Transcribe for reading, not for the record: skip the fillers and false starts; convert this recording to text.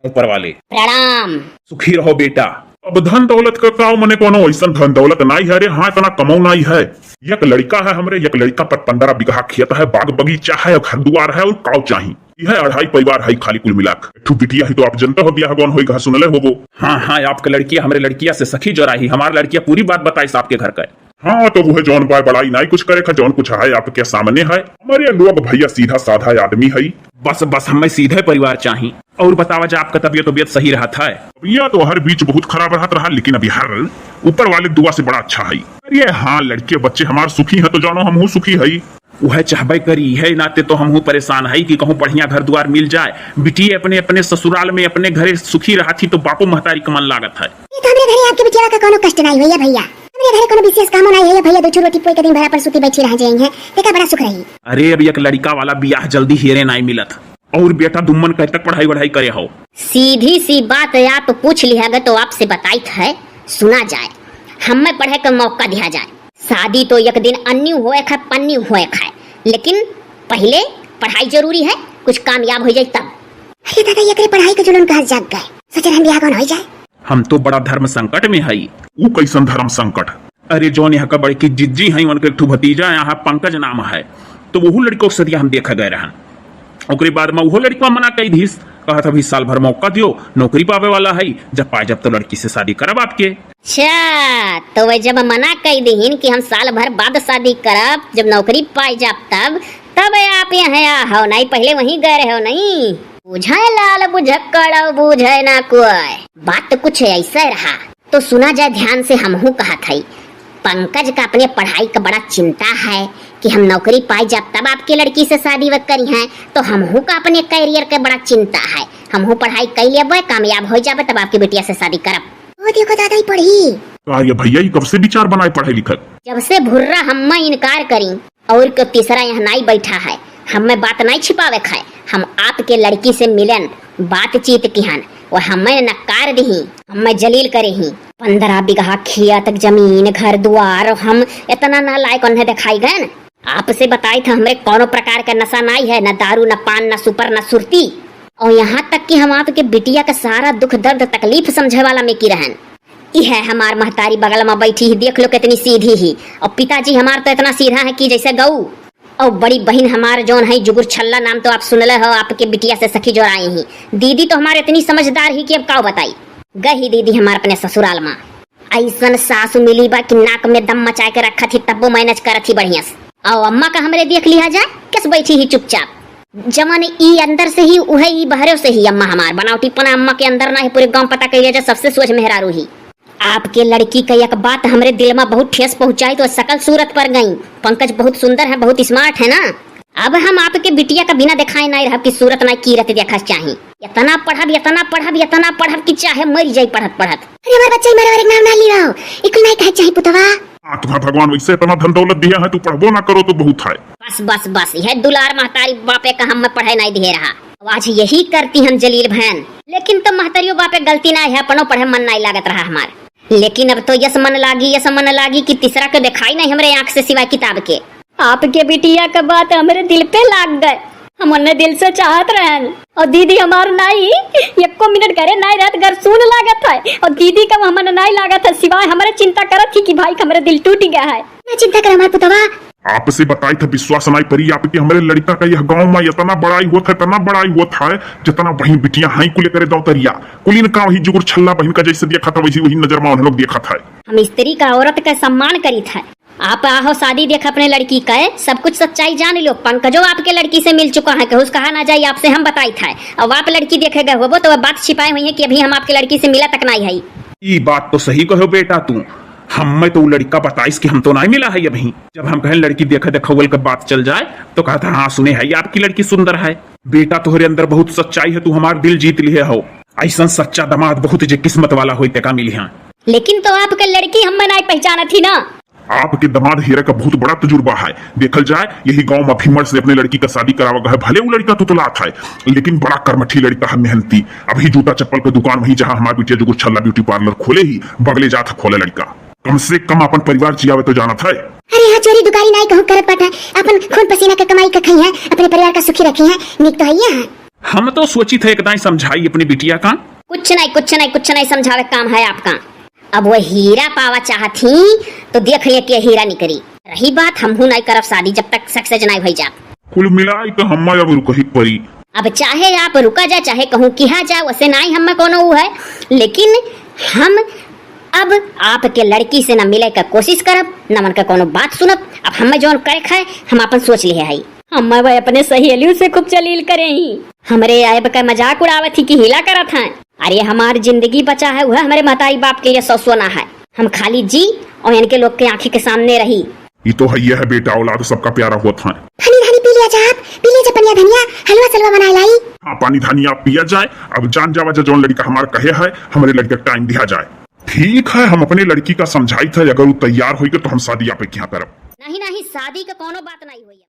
ऊपर वाले प्रणाम। सुखी रहो बेटा। अब धन दौलत का काव मने कोनो ऐसा धन दौलत नहीं है रे। हाँ इतना कमाऊ नहीं है। एक लड़का है हमरे, एक लड़का पर 15 बीघा खेत है, बाग बगीचा है, घर दुआर है और काव चाहिए। यह 2.5 परिवार है खाली कुल मिलाकर। बिटिया ही तो आप जनता हो, ब्याह कौन होगा सुनले हो वो। हाँ हाँ आपके लड़किया हमरे लड़किया से सखी जरा ही। हमारे लड़किया पूरी बात बताई आपके घर का। हाँ तो वो जौन बाय बड़ाई नहीं कुछ करे जौन कुछ है आपके सामने है। हमारे लोग भैया सीधा साधा आदमी है। बस बस हमें सीधे परिवार चाहिए। और बतावा जा आपका तबियत सही रहा था? भैया तो हर बीच बहुत खराब रहा लेकिन अभी हर ऊपर वाले दुआ से बड़ा अच्छा है। अरे हाँ लड़के बच्चे हमारे सुखी है तो जानो हम सुखी है। वह चाहबे करी है नाते तो हम परेशान है कि कहूँ बढ़िया घर द्वार मिल जाए। बिटी अपने अपने ससुराल में अपने घरे सुखी रहा थी तो बापू महतारी का मन लागत है। तो हमरे घरे आपके बिटिया का कोनो कष्ट नहीं भैया। भैया हमरे घरे कोनो विशेष काम नहीं है भैया। 2 रोटी पोई के दिन भरा पर सुती बैठी रह जाएंगे देखा बड़ा सुख रही। अरे अभी एक लड़का वाला बियाह जल्दी हेरे नहीं मिलत। और बेटा दुम्मन कब तक पढ़ाई वढ़ाई करे हो? सीधी सी बात आप पूछ लिया तो आपसे बताई है सुना जाए। हमें पढ़े का मौका दिया जाए। शादी तो एक दिन अन्यू होए है पन्नी होए है, लेकिन पहले पढ़ाई जरूरी है। कुछ कामयाब हो जाए तब। अरे दादा ये पढ़ाई के जुनून कहाँ जाग गए। सोचे हम ब्याह कौन हो जाए। हम तो बड़ा धर्म संकट में है। वो कैसन धर्म संकट? अरे जौन यहाँ का बड़े की जिज्जी है उनके एक भतीजा यहाँ पंकज नाम है तो वो लड़कों से हम देखा गए रहन। ओकरे बाद में वो लड़का मना कही धीस कहा था भी साल भर मौका दियो, नौकरी पावे वाला है, जब पाए जब तो लड़की से शादी करब आपके। अच्छा तो वह जब मना कही दीन कि हम साल भर बाद शादी करब, जब नौकरी पाई जाब तब आप यहाँ हो नहीं पहले वहीं गए रहे हो नहीं। बुझाए लाल बुझक्कड़ बुझे ना कोई। बात तो कुछ ऐसा रहा तो सुना जाए ध्यान से। हमहू कहा था पंकज का अपने पढ़ाई का बड़ा चिंता है कि हम नौकरी पाई जब तब आपकी लड़की से शादी वक्त करी है। तो हमहू का अपने करियर का बड़ा चिंता है। हमहू पढ़ाई कर लेबे कामयाब हो जाबे तब आपकी बेटिया से शादी करब। वो देखो दादा ही पढ़ी। ये भैया कब से विचार बनाए पढ़ाई लिखत? जब से भुर्रा हम इनकार करी और को तीसरा यहाँ नहीं बैठा है। हमें बात नहीं छिपावे खाए। हम आपके लड़की से मिलन बातचीत की हन और हमें नकार दी। हमें जलील करे ही 15 बीघा खेत जमीन घर द्वार। हम इतना ना लायक उन्हें दिखाई गए। आपसे बताई था हमरे कोनो प्रकार का नशा नहीं है, न दारू न पान न सुपर न सुरती। और यहाँ तक कि हम आपके बिटिया का सारा दुख दर्द तकलीफ समझे वाला में की रहन। यह है हमार महतारी बगल में बैठी ही देख लो कितनी सीधी ही। और पिताजी हमार तो इतना सीधा है कि जैसे गऊ। और बड़ी बहन हमार जौन है जुगुर छल्ला नाम तो आप सुनले हो, आपके बिटिया से सखी जोड़ आई ही। दीदी तो हमारे इतनी समझदार ही कि अब का बताई। गई दीदी हमारे अपने ससुराल में ऐसा सासु मिली बा कि नाक में दम मचा के रखा थी तब वो मैनेज करत थी बढ़िया से। और अम्मा का हमरे देख लिया जाए किस बैठी ही चुपचाप। जमन ई अंदर से ही उहे ई बहरे से ही अम्मा हमार बनावटी पना अम्मा के अंदर ना है पूरे गांव पता करिए सबसे सोच मेहरारू ही। आपके लड़की का एक बात हमरे दिल में बहुत ठेस पहुंचाई तो शकल सूरत पर गई। पंकज बहुत सुंदर है बहुत स्मार्ट है ना। अब हम आपके बिटिया का बिना दिखाए नहीं रह की सूरत ना कीरत देखा चाहिए। इतना पढ़ब कि चाहे मर जाई पढ़त। अरे हमारे बच्चे मेरे एक नाम ना ली रहो इकुल नहीं कहे चाहिए पुतवा। तुम्हारा भगवान वैसे इतना धन दौलत दिया है तू पढ़बो ना करो तो बहुत है। बस यह दुलार महतारी बापे का हम पढ़ाई नहीं दे रहा। आज यही करती हम जलील बहन। लेकिन तो महतारियों बापे गलती ना है अपनो पढ़े मन नहीं लागत रहा हमारे। लेकिन अब तो यस मन लागी कि तीसरा के दिखाई नहीं हमरे आँख से सिवाय किताब के। आपके बिटिया का बात हमारे दिल पे लाग गए। हम उन्हें दिल से चाहत रहन और दीदी हमार नहीं एको मिनट करे नहीं रहत घर सुन लागत है। और दीदी का हमन नहीं लागत है सिवाय हमारे चिंता करत थी कि भाई हमारे दिल टूट गया है। मैं चिंता कर हमारे पुतवा। आपसे बताई था विश्वास नहीं परी आपकी हमारे लड़का का यह गांव में इतना बड़ाई होता है जितना बहन बिटिया हाई को लेकर दौतरिया कुलीन का वही जुगुर छल्ला बहन का जैसे देखा था वही नजर में उन लोग देखा था। हम स्त्री का औरत का सम्मान करी था। आप आहो शादी देख अपने लड़की का सब कुछ सच्चाई जान लो। पंकजो आपके लड़की से मिल चुका है कहूँ कहा ना जाए आपसे हम बताई था। अब आप लड़की देखे गए हो तो बात छिपाई हुई है कि अभी हम आपके लड़की से मिला तक नहीं है। ये बात तो सही कहो बेटा तू। हमें तो लड़का बताइस कि हम तो नहीं मिला है अभी। जब हम कहें लड़की देखा का बात चल जाए तो कहा था हाँ सुने है आपकी लड़की सुंदर है। बेटा तुम्हारे अंदर बहुत सच्चाई है, तू हमारा दिल जीत लिए हो। ऐसा सच्चा दामाद बहुत जे किस्मत वाला होते का मिली है। लेकिन तो आपके लड़की हम नहीं पहचाना थी ना। आपके दामाद हीरे का बहुत बड़ा तजुर्बा है। देखल जाए यही गांव में भीमर से अपने लड़की का शादी करावा है। भले वो लड़का तो तुलात है लेकिन बड़ा कर्मठी लड़का है, मेहनती। अभी जूता चप्पल की दुकान वही जहाँ हमारी बिटिया जो छल्ला ब्यूटी पार्लर खोले ही बगले जाता खोले लड़का। कम से कम अपन परिवार चियावे तो जाना था। अरे हाँ चोरी दुकारी नहीं कहूँ करत पाता अपन खून पसीना का कमाई का खाई है अपने परिवार का सुखी रखी है निक तो है। हम तो सोची थे एकदम समझाई अपनी बिटिया का। कुछ नहीं समझावे काम है आपका। अब वो हीरा पावा चाहती तो देख लिया कि हीरा नहीं करी। रही बात हमहू नहीं करब शादी जब तक सक्सेस नहीं भई जा। कुल मिलाई तो हम अब रुकही पड़ी। अब चाहे आप रुका जा चाहे कहूँ किहा जा वैसे नहीं हम कोनो वो है, लेकिन हम अब आपके लड़की से न मिले का कोशिश करब न मन का कोनो बात सुनब। अब हमें जो करे खाए हम अपन सोच लिए है। हम वह अपने सहेलियों से खूब चलील करे ही। हमरे आयब का मजाक उड़ावत थी कि हिला करत हैं। अरे हमार जिंदगी बचा है वह हमारे महतारी बाप के लिए सौसोना है। हम खाली जी और इनके लोग के आंखें के सामने रही। ये तो है बेटा, औलाद सबका प्यारा होता है। धनी धनी पी लिया जा, पी लिया जा पनिया धनिया, हलवा सलवा बना लाई। हाँ पानी धनिया पिया जाए। अब जान जावा जो लड़का हमारा कहे है हमारे लड़के का टाइम दिया जाए। ठीक है, हम अपने लड़की का समझाई था, अगर वो तैयार होगी तो हम शादी आप यहाँ करब। नहीं शादी का कोनो बात नहीं हुई।